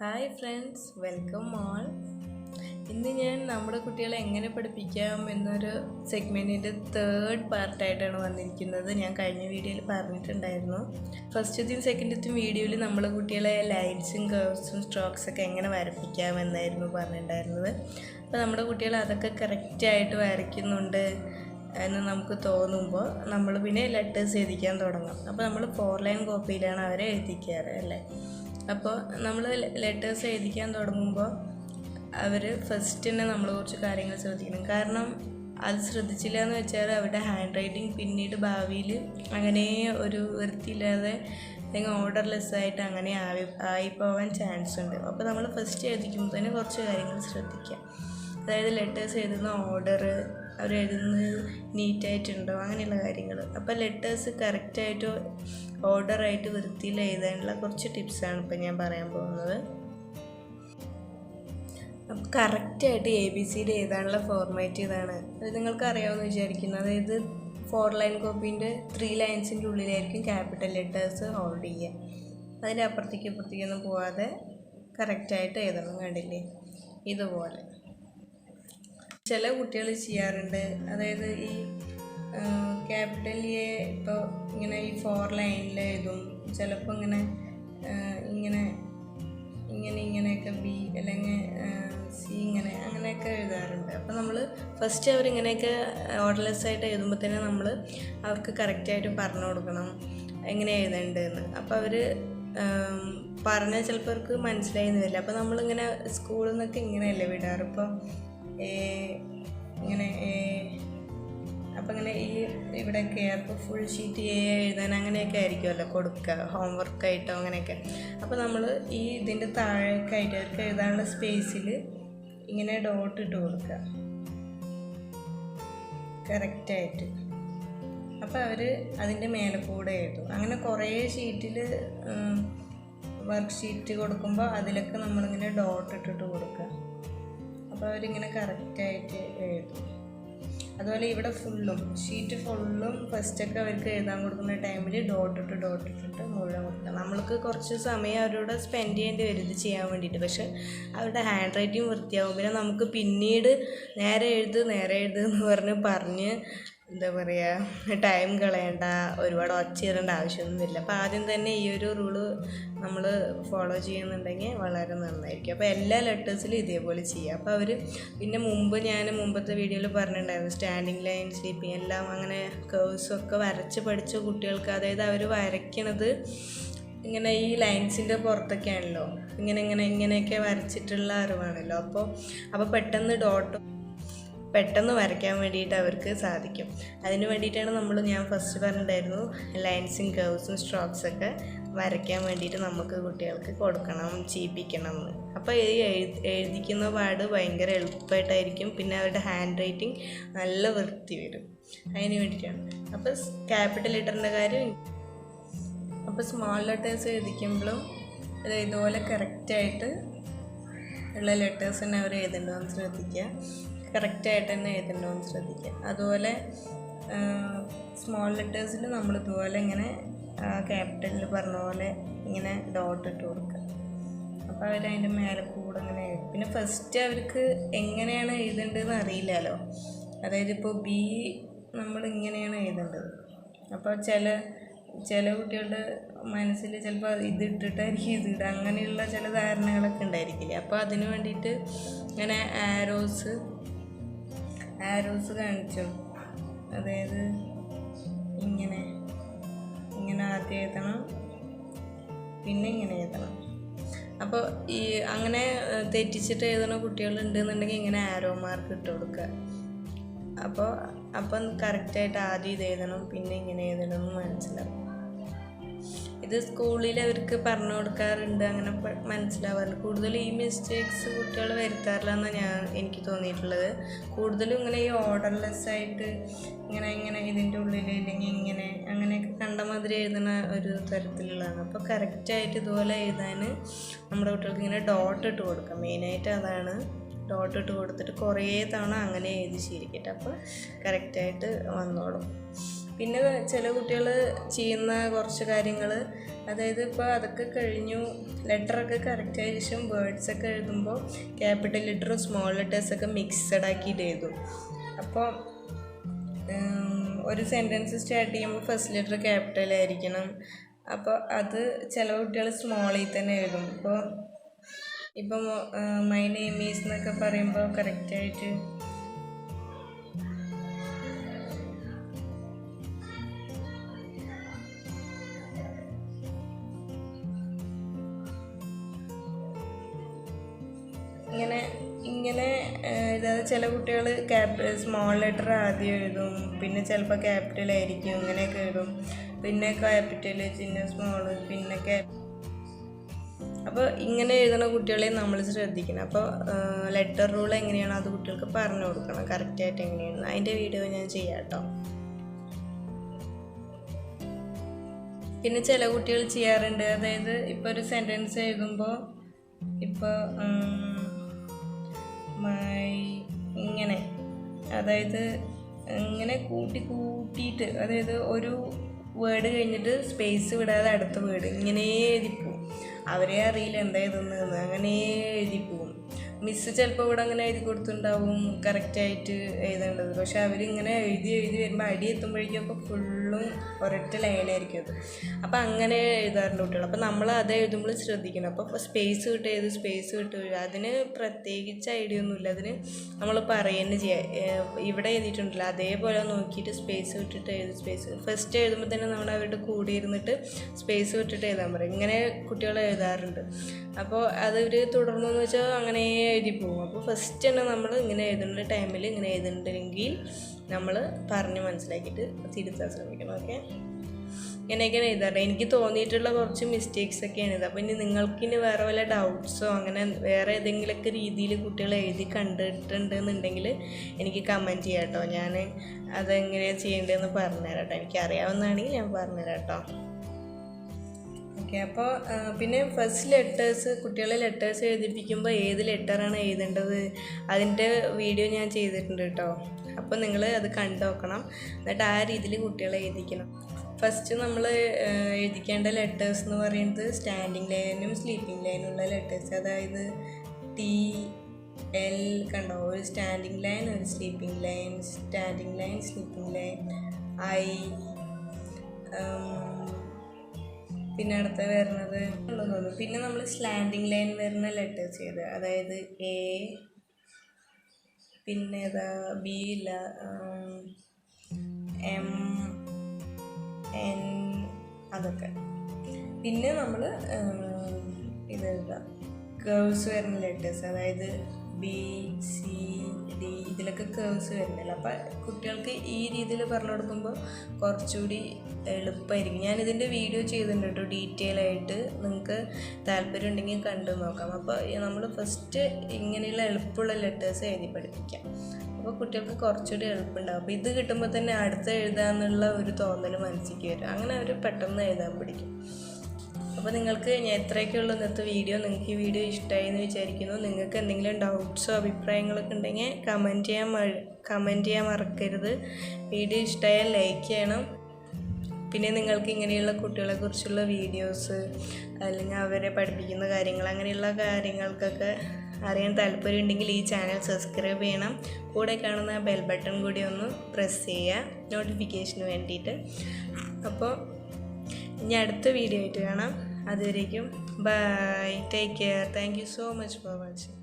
Hi friends, welcome all. ഇന്ന് ഞാൻ നമ്മുടെ കുട്ടികളെ എങ്ങനെ പഠിപ്പിക്കാം എന്നൊരു സെഗ്മെൻറ്റിൻ്റെ തേർഡ് പാർട്ടായിട്ടാണ് വന്നിരിക്കുന്നത്. ഞാൻ കഴിഞ്ഞ വീഡിയോയിൽ പറഞ്ഞിട്ടുണ്ടായിരുന്നു. ഫസ്റ്റത്തെയും സെക്കൻഡത്തെയും വീഡിയോയിൽ നമ്മളെ കുട്ടികളെ ലൈൻസും കർവ്സും സ്ട്രോക്സൊക്കെ എങ്ങനെ വരപ്പിക്കാം എന്നായിരുന്നു പറഞ്ഞിട്ടുണ്ടായിരുന്നത്. അപ്പോൾ നമ്മുടെ കുട്ടികൾ അതൊക്കെ കറക്റ്റായിട്ട് വരയ്ക്കുന്നുണ്ട് എന്ന് നമുക്ക് തോന്നുമ്പോൾ നമ്മൾ പിന്നെ ലെറ്റേഴ്സ് എഴുതിക്കാൻ തുടങ്ങും. അപ്പോൾ നമ്മൾ 4 ലൈൻ കോപ്പിയിലാണ് അവരെ എഴുതിക്കാറ് അല്ലേ. അപ്പോൾ നമ്മൾ ലെറ്റേഴ്സ് എഴുതിക്കാൻ തുടങ്ങുമ്പോൾ അവർ ഫസ്റ്റ് തന്നെ നമ്മൾ കുറച്ച് കാര്യങ്ങൾ ശ്രദ്ധിക്കണം. കാരണം അത് ശ്രദ്ധിച്ചില്ല എന്ന് വെച്ചാൽ അവരുടെ ഹാൻഡ് റൈറ്റിംഗ് പിന്നീട് ഭാവിയിൽ അങ്ങനെ ഒരു വൃത്തിയില്ലാതെ അല്ലെങ്കിൽ ഓർഡർലെസ് ആയിട്ട് അങ്ങനെ ആയിപ്പോവാൻ ചാൻസ് ഉണ്ട്. അപ്പോൾ നമ്മൾ ഫസ്റ്റ് എഴുതിക്കുമ്പോൾ തന്നെ കുറച്ച് കാര്യങ്ങൾ ശ്രദ്ധിക്കുക. അതായത് ലെറ്റേഴ്സ് എഴുതുന്ന ഓർഡർ, അവർ എഴുതുന്നത് നീറ്റായിട്ടുണ്ടോ, അങ്ങനെയുള്ള കാര്യങ്ങൾ. അപ്പോൾ ലെറ്റേഴ്സ് കറക്റ്റായിട്ട് ഓർഡറായിട്ട് വൃത്തിയിൽ എഴുതാനുള്ള കുറച്ച് ടിപ്സാണ് ഇപ്പോൾ ഞാൻ പറയാൻ പോകുന്നത്. അപ്പോൾ കറക്റ്റായിട്ട് ABCD എഴുതാനുള്ള ഫോർമാറ്റ് ഇതാണ്. അത് നിങ്ങൾക്ക് അറിയാമെന്ന് വിചാരിക്കുന്നു. അതായത് 4 ലൈൻ കോപ്പീൻ്റെ 3 ലൈൻസിൻ്റെ ഉള്ളിലായിരിക്കും ക്യാപിറ്റൽ ലെറ്റേഴ്സ് ഹോൾഡ് ചെയ്യുക. അതിൻ്റെ അപ്പുറത്തേക്കൊന്നും പോവാതെ കറക്റ്റായിട്ട് എഴുതണം. കണ്ടില്ലേ, ഇതുപോലെ. ചില കുട്ടികൾ ചെയ്യാറുണ്ട്, അതായത് ഈ ക്യാപിറ്റൽ എ ഇപ്പോൾ ഇങ്ങനെ ഈ 4 ലൈനിൽ എഴുതും, ചിലപ്പോൾ ഇങ്ങനെയൊക്കെ ബി അല്ലെങ്കിൽ സി അങ്ങനെയൊക്കെ എഴുതാറുണ്ട്. അപ്പോൾ നമ്മൾ ഫസ്റ്റ് അവരിങ്ങനെയൊക്കെ ഓർഡർലെസ് ആയിട്ട് എഴുതുമ്പോൾ തന്നെ നമ്മൾ അവർക്ക് കറക്റ്റായിട്ട് പറഞ്ഞു കൊടുക്കണം എങ്ങനെ എഴുതേണ്ടതെന്ന്. അപ്പോൾ അവർ പറഞ്ഞാൽ ചിലപ്പോൾ അവർക്ക് മനസ്സിലായെന്ന് വരില്ല. അപ്പോൾ നമ്മളിങ്ങനെ സ്കൂളിൽ നിന്നൊക്കെ ഇങ്ങനെയല്ലേ വിടാറ്. ഇപ്പോൾ ഇങ്ങനെ അപ്പം ഇങ്ങനെ ഈ ഇവിടെയൊക്കെ അപ്പോൾ ഫുൾ ഷീറ്റ് എഴുതാൻ അങ്ങനെയൊക്കെ ആയിരിക്കുമല്ലോ കൊടുക്കുക, ഹോംവർക്കായിട്ടോ അങ്ങനെയൊക്കെ. അപ്പോൾ നമ്മൾ ഈ ഇതിൻ്റെ താഴേക്കായിട്ട് അവർക്ക് എഴുതാനുള്ള സ്പേസിൽ ഇങ്ങനെ ഡോട്ട് ഇട്ട് കൊടുക്കുക കറക്റ്റായിട്ട്. അപ്പോൾ അവർ അതിൻ്റെ മേലെ കൂടെ എഴുതും. അങ്ങനെ കുറേ ഷീറ്റിൽ വർക്ക് ഷീറ്റ് കൊടുക്കുമ്പോൾ അതിലൊക്കെ നമ്മളിങ്ങനെ ഡോട്ട് ഇട്ടിട്ട് കൊടുക്കുക. അപ്പോൾ അവരിങ്ങനെ കറക്റ്റായിട്ട് എഴുതും. അതുപോലെ ഇവിടെ ഷീറ്റ് ഫുള്ളും ഫസ്റ്റൊക്കെ അവർക്ക് എഴുതാൻ കൊടുക്കുന്ന ടൈമിൽ ഡോട്ട് ഇട്ടിട്ട് മുഴുവൻ കൊടുക്കുക. നമ്മൾക്ക് കുറച്ച് സമയം അവരോട് സ്പെൻഡ് ചെയ്യേണ്ടി വരും ഇത് ചെയ്യാൻ വേണ്ടിയിട്ട്. പക്ഷെ അവരുടെ ഹാൻഡ് റൈറ്റിംഗ് വൃത്തിയാവും. പിന്നെ നമുക്ക് പിന്നീട് നേരെ എഴുത് എന്ന് പറഞ്ഞ് എന്താ പറയുക, ടൈം കളയണ്ട, ഒരുപാട് ഒച്ചയിടേണ്ട ആവശ്യമൊന്നുമില്ല. അപ്പോൾ ആദ്യം തന്നെ ഈ ഒരു റൂള് നമ്മൾ ഫോളോ ചെയ്യുന്നുണ്ടെങ്കിൽ വളരെ നന്നായിരിക്കും. അപ്പോൾ എല്ലാ ലെറ്റേഴ്സിലും ഇതേപോലെ ചെയ്യുക. അപ്പോൾ അവർ പിന്നെ മുമ്പത്തെ വീഡിയോയിൽ പറഞ്ഞിട്ടുണ്ടായിരുന്നു, സ്റ്റാൻഡിങ് ലൈൻ, സ്ലീപ്പിങ് എല്ലാം അങ്ങനെ കേഴ്സൊക്കെ വരച്ച് പഠിച്ച കുട്ടികൾക്ക്, അതായത് അവർ വരയ്ക്കണത് ഇങ്ങനെ ഈ ലൈൻസിൻ്റെ പുറത്തൊക്കെയാണല്ലോ, ഇങ്ങനെയൊക്കെ വരച്ചിട്ടുള്ള അറിവാണല്ലോ. അപ്പോൾ പെട്ടെന്ന് വരയ്ക്കാൻ വേണ്ടിയിട്ട് അവർക്ക് സാധിക്കും. അതിന് വേണ്ടിയിട്ടാണ് ഞാൻ ഫസ്റ്റ് പറഞ്ഞിട്ടുണ്ടായിരുന്നു, ലൈൻസും കർവ്സും സ്ട്രോക്സൊക്കെ വരയ്ക്കാൻ വേണ്ടിയിട്ട് നമുക്ക് കുട്ടികൾക്ക് ചെയ്യിപ്പിക്കണം എന്ന്. അപ്പോൾ ഈ എഴുതിക്കുന്ന പാട് ഭയങ്കര എളുപ്പമായിട്ടായിരിക്കും. പിന്നെ അവരുടെ ഹാൻഡ് റൈറ്റിംഗ് നല്ല വൃത്തി വരും. അതിന് വേണ്ടിയിട്ടാണ്. അപ്പോൾ ക്യാപിറ്റൽ ലെറ്ററിൻ്റെ കാര്യം. അപ്പോൾ സ്മോൾ ലെറ്റേഴ്സ് എഴുതിക്കുമ്പോഴും ഇതുപോലെ കറക്റ്റായിട്ട് ഉള്ള ലെറ്റേഴ്സ് തന്നെ അവർ എഴുതേണ്ടതെന്ന് ശ്രദ്ധിക്കുക. കറക്റ്റായിട്ട് തന്നെ എഴുതേണ്ടതെന്ന് ശ്രദ്ധിക്കുക. അതുപോലെ സ്മോൾ ലെറ്റേഴ്സിൽ നമ്മളിതുപോലെ ഇങ്ങനെ ക്യാപിറ്റലിൽ പറഞ്ഞ പോലെ ഇങ്ങനെ ഡോട്ട് ഇട്ട് കൊടുക്കുക. അപ്പോൾ അവരതിൻ്റെ മേലെ കൂടെ ഇങ്ങനെ എഴുതും. പിന്നെ ഫസ്റ്റ് അവർക്ക് എങ്ങനെയാണ് എഴുതേണ്ടതെന്ന് അറിയില്ലല്ലോ. അതായത് ഇപ്പോൾ ബി നമ്മളിങ്ങനെയാണ് എഴുതേണ്ടത്. അപ്പോൾ ചില കുട്ടികളുടെ മനസ്സിൽ ചിലപ്പോൾ ഇതിട്ടിട്ടായിരിക്കും ഇതിടുക, അങ്ങനെയുള്ള ചില ധാരണകളൊക്കെ ഉണ്ടായിരിക്കില്ല. അപ്പോൾ അതിന് വേണ്ടിയിട്ട് ഇങ്ങനെ ആരോസ് കാണിച്ചു. അതായത് ഇങ്ങനെ ആദ്യം എഴുതണം, പിന്നെ ഇങ്ങനെ എഴുതണം. അപ്പോൾ ഈ അങ്ങനെ തെറ്റിച്ചിട്ട് എഴുതുന്ന കുട്ടികളുണ്ടെന്നുണ്ടെങ്കിൽ ഇങ്ങനെ ആരോ മാർക്ക് ഇട്ട് കൊടുക്കുക. അപ്പം കറക്റ്റായിട്ട് ആദ്യം ഇത് എഴുതണം, പിന്നെ ഇങ്ങനെ എഴുതണമെന്ന് മനസ്സിലാവും. ഇത് സ്കൂളിൽ അവർക്ക് പറഞ്ഞു കൊടുക്കാറുണ്ട്, അങ്ങനെ മനസ്സിലാവാറുണ്ട്. കൂടുതലും ഈ മിസ്റ്റേക്സ് കുട്ടികൾ വരുത്താറില്ല എന്നാണ് എനിക്ക് തോന്നിയിട്ടുള്ളത്. കൂടുതലും ഇങ്ങനെ ഈ ഓർഡർലെസ് ആയിട്ട് ഇങ്ങനെ ഇതിൻ്റെ ഉള്ളിൽ ഇല്ലെങ്കിൽ അങ്ങനെയൊക്കെ കണ്ട മാതിരി എഴുതുന്ന ഒരു തരത്തിലുള്ളതാണ്. അപ്പോൾ കറക്റ്റായിട്ട് ഇതുപോലെ എഴുതാൻ നമ്മുടെ കുട്ടികൾക്ക് ഇങ്ങനെ ഡോട്ട് ഇട്ട് കൊടുക്കാം. മെയിനായിട്ട് അതാണ്, ഡോട്ട് ഇട്ട് കൊടുത്തിട്ട് കുറേ തവണ അങ്ങനെ എഴുതി ശീലിക്കട്ടെ. അപ്പോൾ കറക്റ്റായിട്ട് വന്നോളും. പിന്നെ ചില കുട്ടികൾ ചെയ്യുന്ന കുറച്ച് കാര്യങ്ങൾ, അതായത് ഇപ്പോൾ അതൊക്കെ കഴിഞ്ഞു ലെറ്ററൊക്കെ കറക്റ്റായ ശേഷം വേർഡ്സൊക്കെ എഴുതുമ്പോൾ ക്യാപിറ്റൽ ലെറ്ററും സ്മോൾ ലെറ്റേഴ്സൊക്കെ മിക്സഡ് ആക്കിയിട്ട് എഴുതും. അപ്പോൾ ഒരു സെൻറ്റൻസ് സ്റ്റാർട്ട് ചെയ്യുമ്പോൾ ഫസ്റ്റ് ലെറ്റർ ക്യാപിറ്റൽ ആയിരിക്കണം. അപ്പോൾ അത് ചില കുട്ടികൾ സ്മോളിൽ തന്നെ എഴുതും. ഇപ്പം മൈ നെയിം ഈസ് എന്നൊക്കെ പറയുമ്പോൾ കറക്റ്റായിട്ട് ഇങ്ങനെ അതായത് ചില കുട്ടികൾ സ്മോൾ ലെറ്റർ ആദ്യം എഴുതും, പിന്നെ ചിലപ്പോൾ ക്യാപിറ്റൽ ആയിരിക്കും, ഇങ്ങനെയൊക്കെ എഴുതും. പിന്നെ ക്യാപിറ്റൽ പിന്നെ സ്മോൾ പിന്നെ അപ്പോൾ ഇങ്ങനെ എഴുതുന്ന കുട്ടികളെ നമ്മൾ ശ്രദ്ധിക്കണം. അപ്പോൾ ലെറ്റർ റൂൾ എങ്ങനെയാണ് അത് കുട്ടികൾക്ക് പറഞ്ഞു കൊടുക്കണം കറക്റ്റായിട്ട് എങ്ങനെയാണ്. അതിൻ്റെ വീഡിയോ ഞാൻ ചെയ്യാം കേട്ടോ. പിന്നെ ചില കുട്ടികൾ ചെയ്യാറുണ്ട്, അതായത് ഇപ്പോൾ ഒരു സെൻറ്റൻസ് എഴുതുമ്പോൾ ഇപ്പോൾ ഇങ്ങനെ, അതായത് ഇങ്ങനെ കൂട്ടിയിട്ട്, അതായത് ഒരു വേർഡ് കഴിഞ്ഞിട്ട് സ്പേസ് വിടാതെ അടുത്ത വേർഡ് ഇങ്ങനെ എഴുതിപ്പോവും. അവരെ അറിയില്ല എന്താ എഴുതുന്നത്, അങ്ങനെ എഴുതിപ്പോവും. മിസ്സ് ചിലപ്പോൾ ഇവിടെ അങ്ങനെ എഴുതി കൊടുത്തിട്ടുണ്ടാവും കറക്റ്റായിട്ട് എഴുതേണ്ടത്. പക്ഷെ അവരിങ്ങനെ എഴുതി വരുമ്പോൾ അടി എത്തുമ്പോഴേക്കൊക്കെ ഫുള്ളും ഒരൊറ്റ ലൈനായിരിക്കും അത്. അപ്പോൾ അങ്ങനെ എഴുതാറുണ്ട് കുട്ടികൾ. അപ്പോൾ നമ്മൾ അത് എഴുതുമ്പോൾ ശ്രദ്ധിക്കണം. അപ്പോൾ സ്പേസ് വിട്ട് എഴുതും. അതിന് പ്രത്യേകിച്ച് ഐഡിയ ഒന്നുമില്ല, അതിന് നമ്മൾ പറയുന്നത് ചെയ്യുക. ഇവിടെ എഴുതിയിട്ടുണ്ടല്ലോ അതേപോലെ നോക്കിയിട്ട് സ്പേസ് വിട്ടിട്ട് എഴുതും. ഫസ്റ്റ് എഴുതുമ്പോൾ തന്നെ നമ്മൾ അവരുടെ കൂടി ഇരുന്നിട്ട് സ്പേസ് വിട്ടിട്ട് എഴുതാൻ പറയും. ഇങ്ങനെ കുട്ടികൾ എഴുതാറുണ്ട്. അപ്പോൾ അതൊരു തുടർന്നെന്ന് വെച്ചാൽ അങ്ങനെ എഴുതി പോകും. അപ്പോൾ ഫസ്റ്റ് തന്നെ നമ്മൾ ഇങ്ങനെ എഴുതുന്ന ടൈമിൽ ഇങ്ങനെ എഴുതുന്നുണ്ടെങ്കിൽ നമ്മൾ പറഞ്ഞ് മനസ്സിലാക്കിയിട്ട് തിരുത്താൻ ശ്രമിക്കണം. ഓക്കെ, ഇങ്ങനെയൊക്കെയാണ് എഴുതാറ്. എനിക്ക് തോന്നിയിട്ടുള്ള കുറച്ച് മിസ്റ്റേക്സൊക്കെയാണ് ഇത്. അപ്പോൾ ഇനി നിങ്ങൾക്കിനി വേറെ വല്ല ഡൗട്ട്സോ അങ്ങനെ വേറെ ഏതെങ്കിലുമൊക്കെ രീതിയിൽ കുട്ടികൾ എഴുതി കണ്ടിട്ടുണ്ടെന്നുണ്ടെങ്കിൽ എനിക്ക് കമൻറ്റ് ചെയ്യാം കേട്ടോ. ഞാൻ അതെങ്ങനെയാണ് ചെയ്യേണ്ടതെന്ന് പറഞ്ഞുതരാം കേട്ടോ. എനിക്കറിയാവുന്നതാണെങ്കിൽ ഞാൻ പറഞ്ഞുതരാം കേട്ടോ. ഓക്കെ, അപ്പോൾ പിന്നെ ഫസ്റ്റ് ലെറ്റേഴ്സ്, കുട്ടികളെ ലെറ്റേഴ്സ് എഴുതിപ്പിക്കുമ്പോൾ ഏത് ലെറ്ററാണ് എഴുതേണ്ടത് അതിൻ്റെ വീഡിയോ ഞാൻ ചെയ്തിട്ടുണ്ട് കേട്ടോ. അപ്പോൾ നിങ്ങൾ അത് കണ്ടു നോക്കണം. എന്നിട്ട് ആ രീതിയിൽ കുട്ടികളെ എഴുതിക്കണം. ഫസ്റ്റ് നമ്മൾ എഴുതിക്കേണ്ട ലെറ്റേഴ്സ് എന്ന് പറയുന്നത് സ്റ്റാൻഡിങ് ലൈനും സ്ലീപ്പിംഗ് ലൈനും ഉള്ള ലെറ്റേഴ്സ്. അതായത് TL കണ്ടോ, ഒരു സ്റ്റാൻഡിങ് ലൈൻ, ഒരു sleeping line, standing line, sleeping line, I. പിന്നെ അടുത്ത വരുന്നത് ഉള്ളതെന്ന്. പിന്നെ നമ്മൾ സ്ലാൻഡിങ് ലൈൻ വരുന്ന ലെറ്റേഴ്സ് ചെയ്ത്, അതായത് A, പിന്നെ B ഇല്ല, M, N, അതൊക്കെ. പിന്നെ നമ്മൾ ഇതെഴുതാം കേർവ്സ് വരുന്ന ലെറ്റേഴ്സ്, അതായത് B, C, D, ഇതിലൊക്കെ കേർവ്സ് വരുന്നില്ല. അപ്പോൾ കുട്ടികൾക്ക് ഈ രീതിയിൽ പറഞ്ഞു കൊടുക്കുമ്പോൾ കുറച്ചുകൂടി എളുപ്പമായിരിക്കും. ഞാനിതിൻ്റെ വീഡിയോ ചെയ്തിട്ടുണ്ട് കേട്ടോ, ഡീറ്റെയിൽ ആയിട്ട്. നിങ്ങൾക്ക് താല്പര്യം ഉണ്ടെങ്കിൽ കണ്ടു നോക്കാം. അപ്പോൾ നമ്മൾ ഫസ്റ്റ് ഇങ്ങനെയുള്ള എളുപ്പമുള്ള ലെറ്റേഴ്സ് എഴുതി പഠിപ്പിക്കാം. അപ്പോൾ കുട്ടികൾക്ക് കുറച്ചുകൂടി എളുപ്പമുണ്ടാകും. അപ്പോൾ ഇത് കിട്ടുമ്പോൾ തന്നെ അടുത്ത് എഴുതാമെന്നുള്ള ഒരു തോന്നൽ മനസ്സിലേക്ക് വരും. അങ്ങനെ അവർ പെട്ടെന്ന് എഴുതാൻ പഠിക്കും. അപ്പോൾ നിങ്ങൾക്ക് ഞാൻ എത്രയൊക്കെയുള്ളൂ ഇന്നത്തെ വീഡിയോ. നിങ്ങൾക്ക് ഈ വീഡിയോ ഇഷ്ടമായി എന്ന് വിചാരിക്കുന്നു. നിങ്ങൾക്ക് എന്തെങ്കിലും ഡൗട്ട്സോ അഭിപ്രായങ്ങളൊക്കെ ഉണ്ടെങ്കിൽ കമൻറ്റ് ചെയ്യാൻ മറക്കരുത്. വീഡിയോ ഇഷ്ടമായാൽ ലൈക്ക് ചെയ്യണം. പിന്നെ നിങ്ങൾക്ക് ഇങ്ങനെയുള്ള കുട്ടികളെക്കുറിച്ചുള്ള വീഡിയോസ് അല്ലെങ്കിൽ അവരെ പഠിപ്പിക്കുന്ന കാര്യങ്ങൾ അങ്ങനെയുള്ള കാര്യങ്ങൾക്കൊക്കെ അറിയാൻ താല്പര്യം ഉണ്ടെങ്കിൽ ഈ ചാനൽ സബ്സ്ക്രൈബ് ചെയ്യണം. കൂടെ കാണുന്ന ബെൽ ബട്ടൺ കൂടി ഒന്ന് പ്രസ് ചെയ്യുക നോട്ടിഫിക്കേഷന് വേണ്ടിയിട്ട്. അപ്പോൾ ഇനി അടുത്ത വീഡിയോ ആയിട്ട് കാണാം. അതുവരേക്കും bye, take care. Thank you so much for watching.